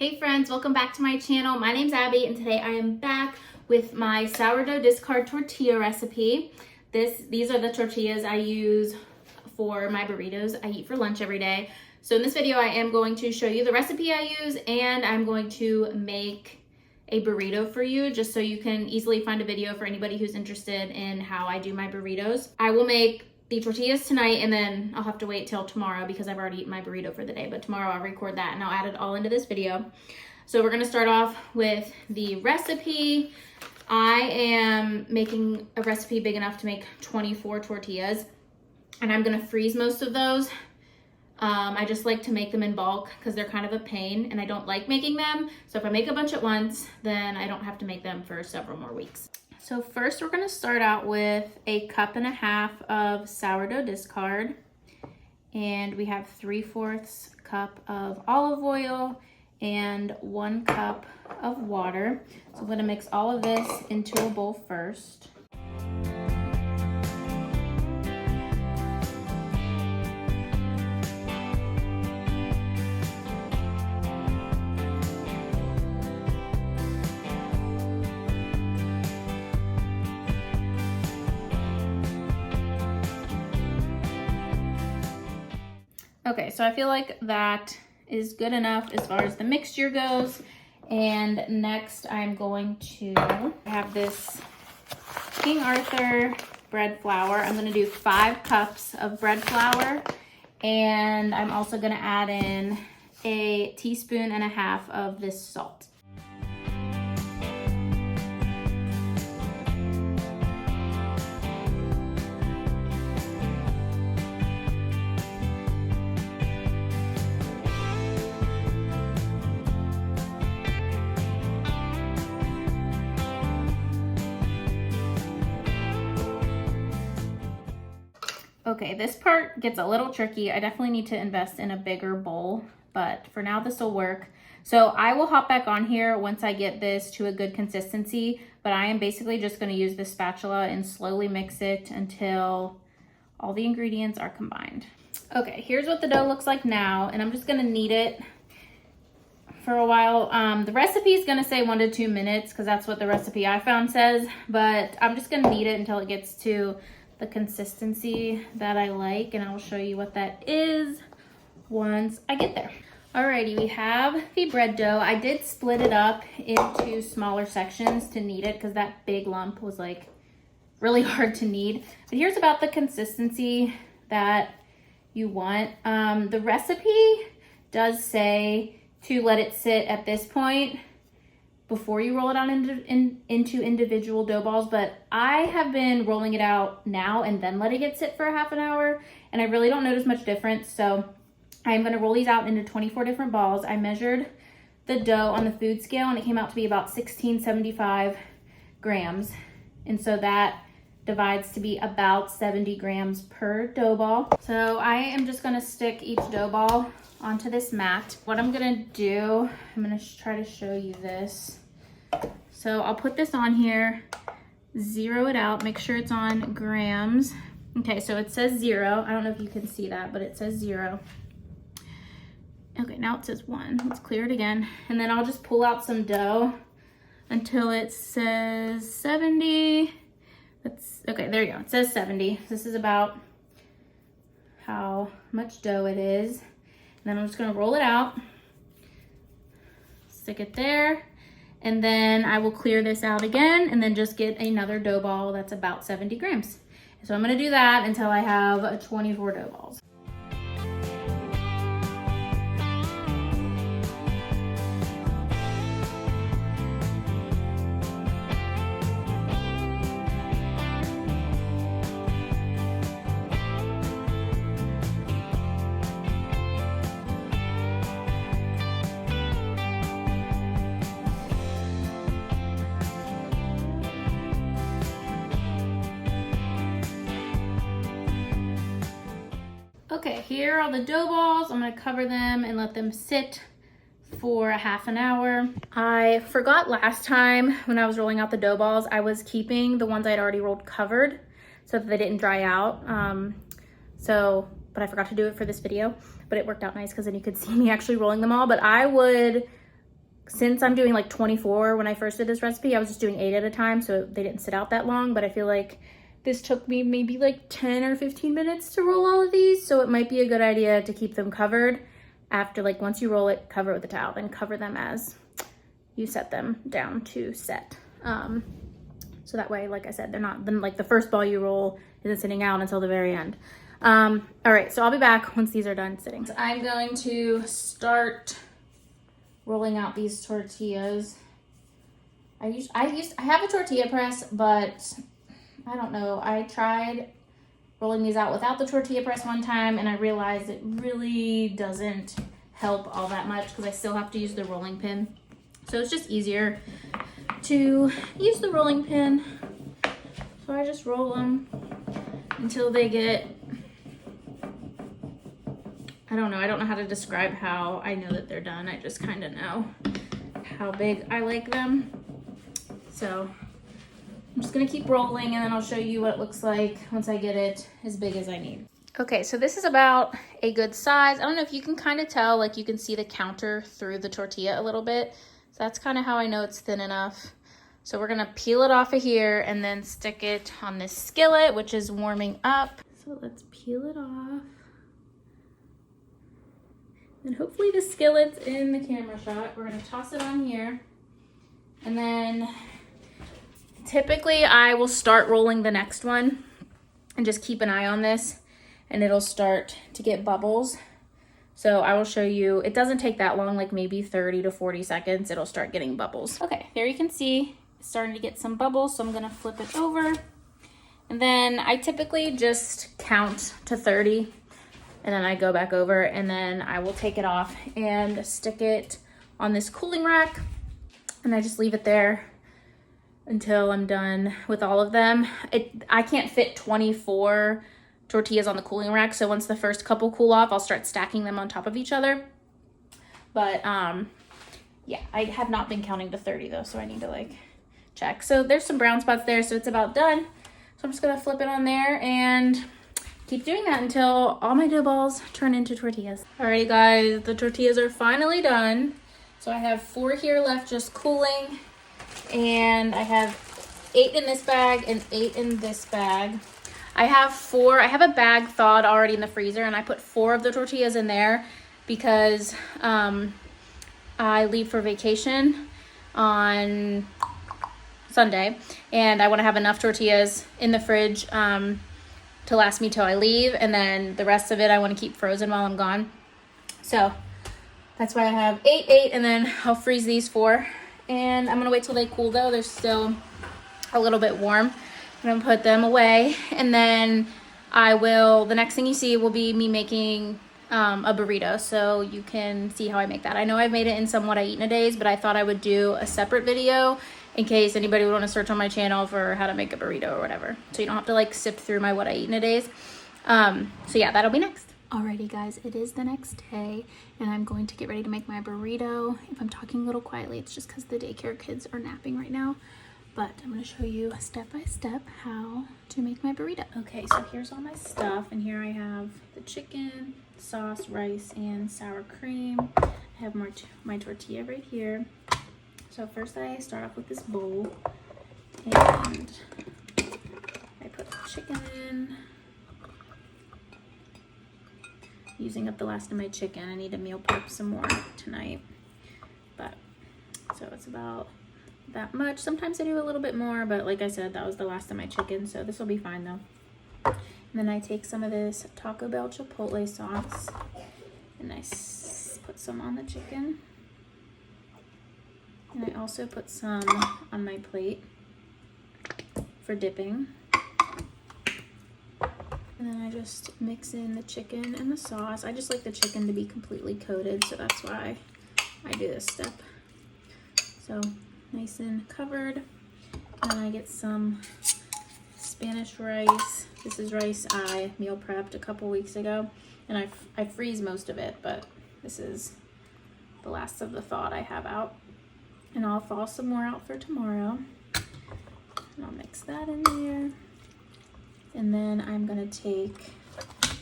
Hey friends, welcome back to my channel. My name's Abby and today I am back with my sourdough discard tortilla recipe. These are the tortillas I use for my burritos I eat for lunch every day. So in this video I am going to show you the recipe I use and I'm going to make a burrito for you just so you can easily find a video for anybody who's interested in how I do my burritos. I will make the tortillas tonight and then I'll have to wait till tomorrow because I've already eaten my burrito for the day, but tomorrow I'll record that and I'll add it all into this video. So we're gonna start off with the recipe. I am making a recipe big enough to make 24 tortillas and I'm gonna freeze most of those. I just like to make them in bulk because they're kind of a pain and I don't like making them. So if I make a bunch at once, then I don't have to make them for several more weeks. So first we're gonna start out with 1.5 cups of sourdough discard. And we have 3/4 cup of olive oil and 1 cup of water. So I'm gonna mix all of this into a bowl first. Okay, so I feel like that is good enough as far as the mixture goes. And next I'm going to have this King Arthur bread flour. I'm gonna do 5 cups of bread flour. And I'm also gonna add in 1.5 teaspoons of this salt. Okay, this part gets a little tricky. I definitely need to invest in a bigger bowl, but for now this will work. So I will hop back on here once I get this to a good consistency, but I am basically just gonna use this spatula and slowly mix it until all the ingredients are combined. Okay, here's what the dough looks like now, and I'm just gonna knead it for a while. The recipe is gonna say 1 to 2 minutes because that's what the recipe I found says, but I'm just gonna knead it until it gets to the consistency that I like, and I'll show you what that is once I get there. Alrighty, we have the bread dough. I did split it up into smaller sections to knead it because that big lump was like really hard to knead. But here's about the consistency that you want. The recipe does say to let it sit at this point before you roll it out into individual dough balls, but I have been rolling it out now and then letting it sit for half an hour, and I really don't notice much difference. So I'm gonna roll these out into 24 different balls. I measured the dough on the food scale and it came out to be about 1675 grams. And so that divides to be about 70 grams per dough ball. So I am just gonna stick each dough ball onto this mat. What I'm gonna do, I'm gonna try to show you this. So I'll put this on here, zero it out, make sure it's on grams. Okay, so it says 0. I don't know if you can see that, but it says 0. Okay, now it says 1. Let's clear it again. And then I'll just pull out some dough until it says 70. Okay, there you go. It says 70. This is about how much dough it is. And then I'm just gonna roll it out, stick it there, and then I will clear this out again and then just get another dough ball that's about 70 grams. So I'm gonna do that until I have 24 dough balls. Okay, here are the dough balls. I'm gonna cover them and let them sit for a half an hour. I forgot last time when I was rolling out the dough balls, I was keeping the ones I'd already rolled covered so that they didn't dry out. But I forgot to do it for this video, but it worked out nice because then you could see me actually rolling them all. But I would since I'm doing like 24, when I first did this recipe, I was just doing 8 at a time, so they didn't sit out that long. But I feel like this took me maybe like 10 or 15 minutes to roll all of these. So it might be a good idea to keep them covered after, like once you roll it, cover it with a towel, then cover them as you set them down to set. So that way, like I said, they're not, then like the first ball you roll isn't sitting out until the very end. All right, so I'll be back once these are done sitting. So I'm going to start rolling out these tortillas. I have a tortilla press, but I don't know. I tried rolling these out without the tortilla press one time, and I realized it really doesn't help all that much because I still have to use the rolling pin. So it's just easier to use the rolling pin. So I just roll them until they get, I don't know how to describe how I know that they're done. I just kind of know how big I like them. So I'm just gonna keep rolling, and then I'll show you what it looks like once I get it as big as I need. Okay, so this is about a good size. I don't know if you can kind of tell, like you can see the counter through the tortilla a little bit. So that's kind of how I know it's thin enough. So we're gonna peel it off of here and then stick it on this skillet, which is warming up. So let's peel it off. And hopefully the skillet's in the camera shot. We're gonna toss it on here. And then typically I will start rolling the next one and just keep an eye on this, and it'll start to get bubbles. So I will show you, it doesn't take that long, like maybe 30 to 40 seconds, it'll start getting bubbles. Okay, there you can see it's starting to get some bubbles, so I'm gonna flip it over. And then I typically just count to 30, and then I go back over, and then I will take it off and stick it on this cooling rack, and I just leave it there until I'm done with all of them. I can't fit 24 tortillas on the cooling rack, so once the first couple cool off, I'll start stacking them on top of each other. But yeah, I have not been counting to 30 though, so I need to like check. So there's some brown spots there, so it's about done. So I'm just gonna flip it on there and keep doing that until all my dough balls turn into tortillas. Alrighty guys, the tortillas are finally done. So I have 4 here left just cooling, and I have 8 in this bag and 8 in this bag. I have a bag thawed already in the freezer, and I put 4 of the tortillas in there because I leave for vacation on Sunday, and I want to have enough tortillas in the fridge to last me till I leave, and then the rest of it I want to keep frozen while I'm gone. So that's why I have 8, and then I'll freeze these 4, and I'm gonna wait till they cool though. They're still a little bit warm. I'm gonna put them away, and then the next thing you see will be me making a burrito, so you can see how I make that. I know I've made it in some What I Eat in a Days, but I thought I would do a separate video in case anybody would want to search on my channel for how to make a burrito or whatever, so you don't have to like sift through my What I Eat in a Days. So yeah, that'll be next. Alrighty guys, it is the next day, and I'm going to get ready to make my burrito. If I'm talking a little quietly, it's just because the daycare kids are napping right now. But I'm going to show you step by step how to make my burrito. Okay, so here's all my stuff, and here I have the chicken, sauce, rice, and sour cream. I have my tortilla right here. So first I start off with this bowl, and I put the chicken in. Using up the last of my chicken. I need to meal prep some more tonight. But, so it's about that much. Sometimes I do a little bit more, but like I said, that was the last of my chicken, so this will be fine though. And then I take some of this Taco Bell Chipotle sauce, and I put some on the chicken. And I also put some on my plate for dipping. And then I just mix in the chicken and the sauce. I just like the chicken to be completely coated, so that's why I do this step. So nice and covered. And then I get some Spanish rice. This is rice I meal prepped a couple weeks ago, and I freeze most of it, but this is the last of the thawed I have out. And I'll thaw some more out for tomorrow. And I'll mix that in there. And then I'm gonna take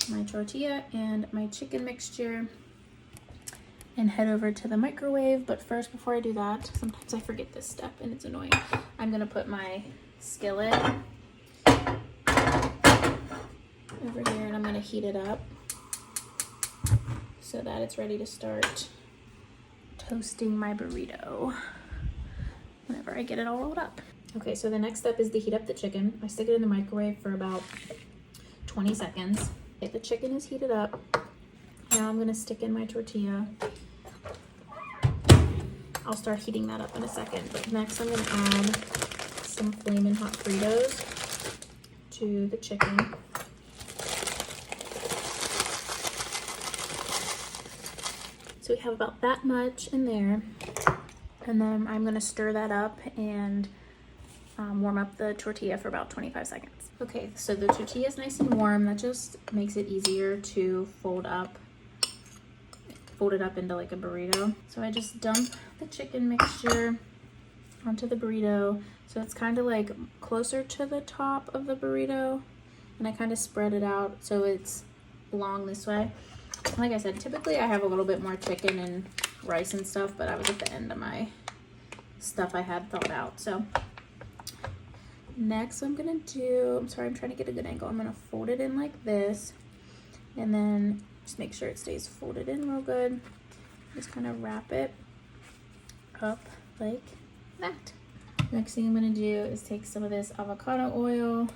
my tortilla and my chicken mixture and head over to the microwave. But first, before I do that, sometimes I forget this step and it's annoying. I'm gonna put my skillet over here and I'm gonna heat it up so that it's ready to start toasting my burrito whenever I get it all rolled up. Okay, so the next step is to heat up the chicken. I stick it in the microwave for about 20 seconds. Okay, the chicken is heated up. Now I'm gonna stick in my tortilla. I'll start heating that up in a second. But next I'm gonna add some flaming hot Fritos to the chicken. So we have about that much in there. And then I'm gonna stir that up and warm up the tortilla for about 25 seconds. Okay, so the tortilla is nice and warm. That just makes it easier to fold it up into like a burrito. So I just dump the chicken mixture onto the burrito. So it's kind of like closer to the top of the burrito. And I kind of spread it out so it's long this way. Like I said, typically I have a little bit more chicken and rice and stuff, but I was at the end of my stuff I had thawed out. So next I'm gonna do, I'm sorry, I'm trying to get a good angle. I'm gonna fold it in like this and then just make sure it stays folded in real good. Just kind of wrap it up like that. Next thing I'm gonna do is take some of this avocado oil,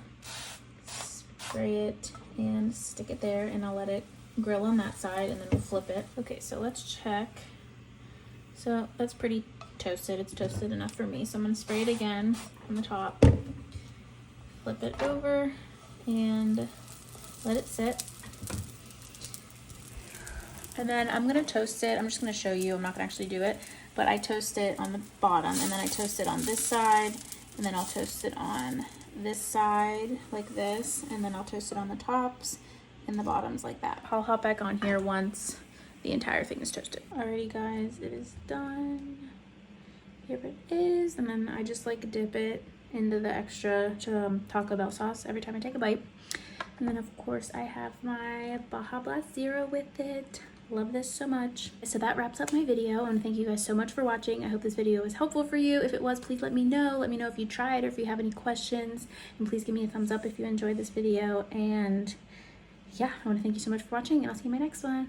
spray it and stick it there, and I'll let it grill on that side and then we'll flip it. Okay, so let's check. So that's pretty toasted. It's toasted enough for me. So I'm gonna spray it again on the top, flip it over and let it sit. And then I'm gonna toast it. I'm just gonna show you, I'm not gonna actually do it, but I toast it on the bottom and then I toast it on this side and then I'll toast it on this side like this, and then I'll toast it on the tops and the bottoms like that. I'll hop back on here once the entire thing is toasted. Alrighty guys, it is done. Here it is, and then I just like dip it into the extra Taco Bell sauce every time I take a bite. And then of course I have my Baja Blast Zero with it. Love this so much. So that wraps up my video, and thank you guys so much for watching. I hope this video was helpful for you. If it was, please let me know. Let me know if you tried or if you have any questions, and please give me a thumbs up if you enjoyed this video. And yeah, I want to thank you so much for watching, and I'll see you in my next one.